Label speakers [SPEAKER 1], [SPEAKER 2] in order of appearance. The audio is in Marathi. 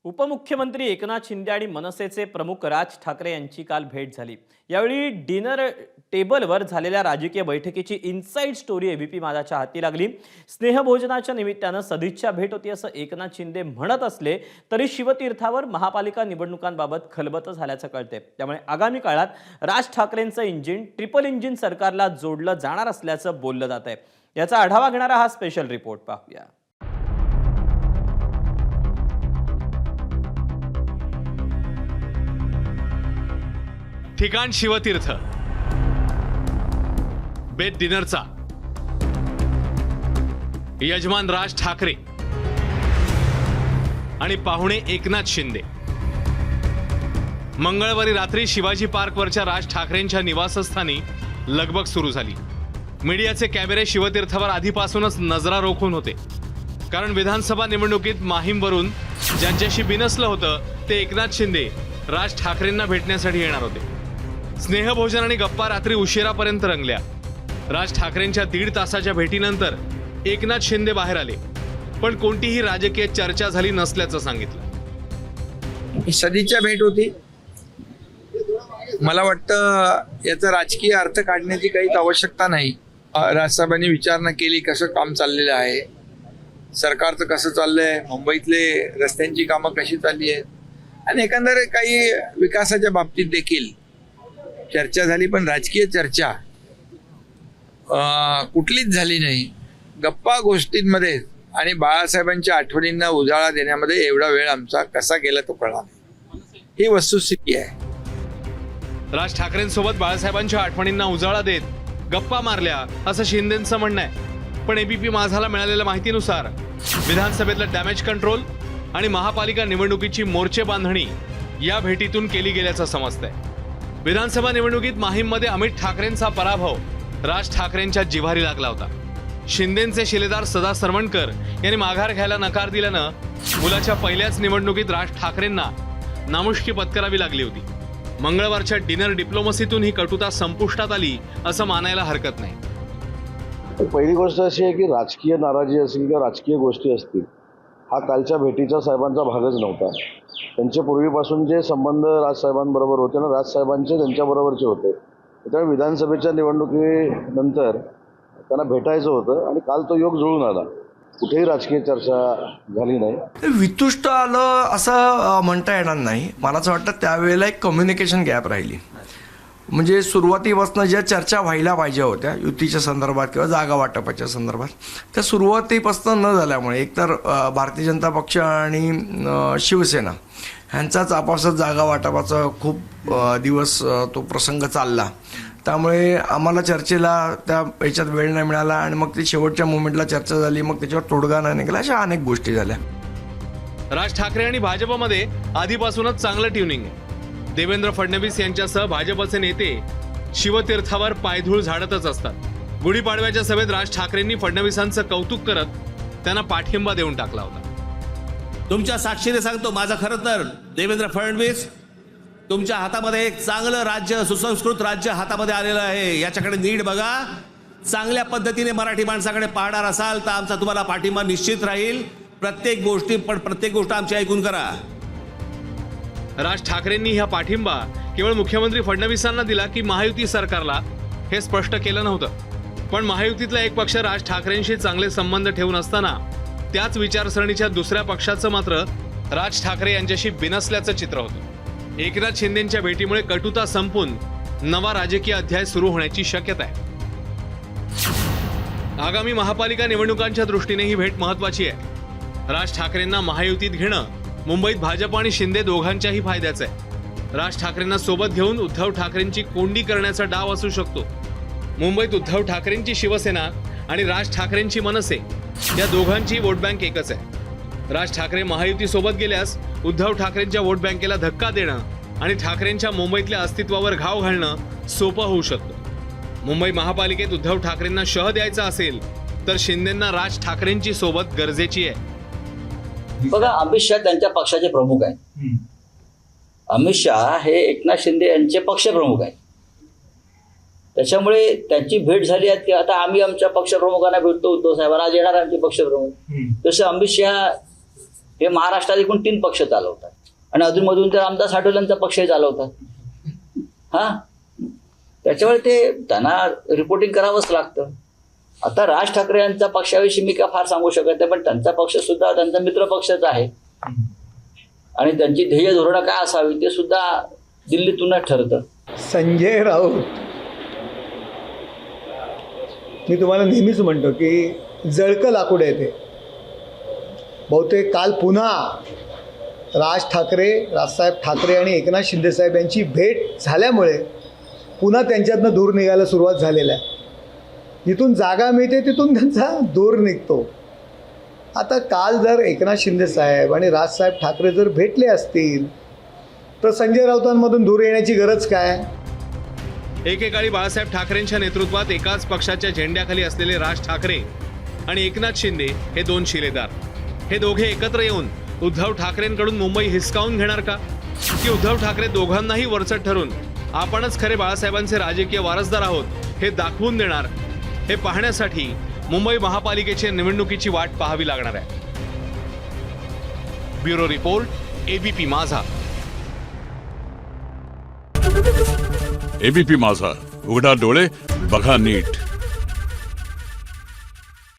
[SPEAKER 1] उपमुख्यमंत्री एकनाथ शिंदे आणि मनसेचे प्रमुख राज ठाकरे यांची काल भेट झाली। यावेळी डिनर टेबलवर झालेल्या राजकीय बैठकीची इनसाइड स्टोरी एबीपी माझाच्या हाती लागली। स्नेहभोजनाच्या निमित्तानं सदिच्छा भेट होती असं एकनाथ शिंदे म्हणत असले तरी शिवतीर्थावर महापालिका निवडणुकांबाबत खलबत झाल्याचं कळते। त्यामुळे आगामी काळात राज ठाकरेंचं इंजिन ट्रिपल इंजिन सरकारला जोडलं जाणार असल्याचं बोललं जात आहे। याचा आढावा घेणारा हा स्पेशल रिपोर्ट पाहूया।
[SPEAKER 2] ठिकाण शिवतीर्थ, बेत डिनरचा, यजमान राज ठाकरे आणि पाहुणे एकनाथ शिंदे। मंगळवारी रात्री शिवाजी पार्कवरच्या राज ठाकरेंच्या निवासस्थानी लगबग सुरू झाली। मीडियाचे कॅमेरे शिवतीर्थावर आधीपासूनच नजरा रोखून होते, कारण विधानसभा निवडणुकीत माहीमवरून ज्यांच्याशी बिनसलं होतं ते एकनाथ शिंदे राज ठाकरेंना भेटण्यासाठी येणार होते। स्नेहभोजन आणि गप्पा रात्री उशिरापर्यंत रंगल्या। राज ठाकरेंच्या 1.5 तासाच्या भेटीनंतर एकनाथ शिंदे बाहेर आले, पण कोणतीही राजकीय चर्चा झाली नसल्याचं सांगितलं।
[SPEAKER 3] सदिच्छा भेट होती। मला वाटतं याचा राजकीय अर्थ काढण्याची काहीच आवश्यकता नाही। राजसाहेबांनी विचारणा केली कसं काम चाललेलं आहे, सरकारचं कसं चाललंय, मुंबईतले रस्त्यांची कामं कशी चालली आहेत आणि एकंदर काही विकासाच्या बाबतीत देखील चर्चा झाली, पण राजकीय चर्चा कुठलीच झाली नाही। गप्पा गोष्टींमध्ये आणि बाळासाहेबांच्या आठवणींना उजाळा देण्यामध्ये एवढा वेळ आमचा कसा गेला तो कळला नाही, ही वस्तुस्थिती आहे।
[SPEAKER 2] राज ठाकरेंसोबत बाळासाहेबांच्या आठवणींना उजाळा देत गप्पा मारल्या असं शिंदेंचं म्हणणं आहे, पण एबीपी माझाला मिळालेल्या माहितीनुसार विधानसभेतलं डॅमेज कंट्रोल आणि महापालिका निवडणुकीची मोर्चे बांधणी या भेटीतून केली गेल्याचं समजतंय। विधानसभा निवडणुकीत माहीममध्ये अमित ठाकरेंचा पराभव राज ठाकरेंच्या जिव्हारी लागला होता। शिंदेंचे शिलेदार सदा सरवणकर यांनी माघार घ्यायला नकार दिल्यानं मुलाच्या पहिल्याच निवडणुकीत राज ठाकरेंना नामुष्की पत्करावी लागली होती। मंगळवारच्या डिनर डिप्लोमसीतून ही कटुता संपुष्टात आली असं मानायला हरकत नाही।
[SPEAKER 4] पहिली गोष्ट अशी आहे की राजकीय नाराजी असेल किंवा राजकीय गोष्टी असतील, हा कालच्या भेटीचा साहेबांचा भागच नव्हता। त्यांचे पूर्वीपासून जे संबंध राजसाहेबांबरोबर होते ना, राजसाहेबांचे त्यांच्याबरोबरचे होते, त्यामुळे विधानसभेच्या निवडणुकीनंतर त्यांना भेटायचं होतं आणि काल तो योग जुळून आला। कुठेही राजकीय चर्चा झाली नाही।
[SPEAKER 5] वितुष्ट आलं असं म्हणता येणार नाही। मला असं वाटतं त्यावेळेला एक कम्युनिकेशन गॅप राहिली। म्हणजे सुरुवातीपासून ज्या चर्चा व्हायला पाहिजे होत्या युतीच्या संदर्भात किंवा जागा वाटपाच्या संदर्भात, त्या सुरुवातीपासून न झाल्यामुळे एकतर भारतीय जनता पक्ष आणि शिवसेना ह्यांचाच आपापसात जागा वाटपाचा खूप दिवस तो प्रसंग चालला। त्यामुळे आम्हाला चर्चेला त्या याच्यात वेळ नाही मिळाला आणि मग ती शेवटच्या मोमेंटला चर्चा झाली, मग त्याच्यावर तोडगा नाही निघाला, अशा अनेक गोष्टी झाल्या।
[SPEAKER 2] राज ठाकरे आणि भाजपमध्ये आधीपासूनच चांगलं ट्युनिंग आहे। देवेंद्र फडणवीस यांच्यासह भाजपचे नेते शिवतीर्थावर पायधूळ झाडतच असतात। गुढीपाडव्याच्या सभेत राज ठाकरेंनी फडणवीसांचं कौतुक करत त्यांना पाठिंबा देऊन टाकला होता।
[SPEAKER 6] तुमच्या साक्षीने सांगतो, माझं खरं तर देवेंद्र फडणवीस तुमच्या हातामध्ये एक चांगलं राज्य, सुसंस्कृत राज्य हातामध्ये आलेलं आहे, याच्याकडे नीट बघा। चांगल्या पद्धतीने मराठी माणसाकडे पाहणार असाल तर आमचा तुम्हाला पाठिंबा निश्चित राहील। प्रत्येक गोष्ट आमची ऐकून करा।
[SPEAKER 2] राज ठाकरेंनी हा पाठिंबा केवळ मुख्यमंत्री फडणवीसांना दिला की महायुती सरकारला, हे स्पष्ट केलं नव्हतं। पण महायुतीतला एक पक्ष राज ठाकरेंशी चांगले संबंध ठेवून असताना त्याच विचारसरणीच्या दुसऱ्या पक्षाचं मात्र राज ठाकरे यांच्याशी बिनसल्याचं चित्र होतं। एकनाथ शिंदेंच्या भेटीमुळे कटुता संपून नवा राजकीय अध्याय सुरू होण्याची शक्यता आहे। आगामी महापालिका निवडणुकांच्या दृष्टीने ही भेट महत्वाची आहे। राज ठाकरेंना महायुतीत घेणं मुंबईत भाजप आणि शिंदे दोघांच्याही फायद्याचं आहे। राज ठाकरेंना सोबत घेऊन उद्धव ठाकरेंची कोंडी करण्याचा डाव असू शकतो। मुंबईत उद्धव ठाकरेंची शिवसेना आणि राज ठाकरेंची मनसे या दोघांची वोट बँक एकच आहे। राज ठाकरे महायुती सोबत गेल्यास उद्धव ठाकरेंच्या वोट बँकेला धक्का देणं आणि ठाकरेंच्या मुंबईतल्या अस्तित्वावर घाव घालणं सोपं होऊ शकतं। मुंबई महापालिकेत उद्धव ठाकरेंना शह द्यायचा असेल तर शिंदेंना राज ठाकरेंची सोबत गरजेची आहे।
[SPEAKER 7] बघा, अमित शहा त्यांच्या पक्षाचे प्रमुख आहेत। अमित शहा हे एकनाथ शिंदे यांचे पक्षप्रमुख आहेत। त्याच्यामुळे त्यांची भेट झाली आहे की आता आम्ही आमच्या पक्षप्रमुखांना भेटतो, उद्धव साहेबांना आज येणार आमचे पक्षप्रमुख, तसं अमित शहा हे महाराष्ट्रात एकूण 3 पक्ष चालवतात आणि अधूनमधून तर आमदार साठवल्यांचा पक्षही चालवतात. हा, त्याच्यामुळे ते त्यांना रिपोर्टिंग करावंच लागतं. आता राज ठाकरे यांच्या पक्षाविषयी मी काय फार सांगू शकत नाही, पण त्यांचा पक्ष सुद्धा त्यांचा मित्र पक्षच आहे आणि त्यांची ध्येय धोरणं काय असावी ते सुद्धा दिल्लीतूनच ठरतं.
[SPEAKER 8] संजय राऊत, मी तुम्हाला नेहमीच म्हणतो की जळकं लाकूड आहे ते. बहुतेक काल पुन्हा राज ठाकरे, राजसाहेब ठाकरे आणि एकनाथ शिंदेसाहेब यांची भेट झाल्यामुळे पुन्हा त्यांच्यातनं दूर निघायला सुरुवात झालेला आहे. जिथून जागा मिळते तिथून त्यांचा दूर निघतो. आता काल जर एकनाथ शिंदेसाहेब आणि राजसाहेब ठाकरे जर भेटले असतील तर संजय राऊतांमधून दूर येण्याची गरज काय?
[SPEAKER 2] एकेकाळी बाळासाहेब ठाकरेंच्या नेतृत्वात एकाच पक्षाच्या झेंड्याखाली असलेले राज ठाकरे आणि एकनाथ शिंदे हे 2 शिलेदार, हे दोघे एकत्र येऊन उद्धव ठाकरेंकडून मुंबई हिसकावून घेणार का, की उद्धव ठाकरे दोघांनाही वरचढ ठरून आपणच खरे बाळासाहेबांचे राजकीय वारसदार आहोत हे दाखवून देणार, हे पाहण्यासाठी मुंबई महापालिकेच्या निवडणुकीची वाट पाहावी लागणार आहे. ब्युरो रिपोर्ट, एबीपी माझा.
[SPEAKER 9] एबीपी माझा, उघडा डोळे बघा नीट.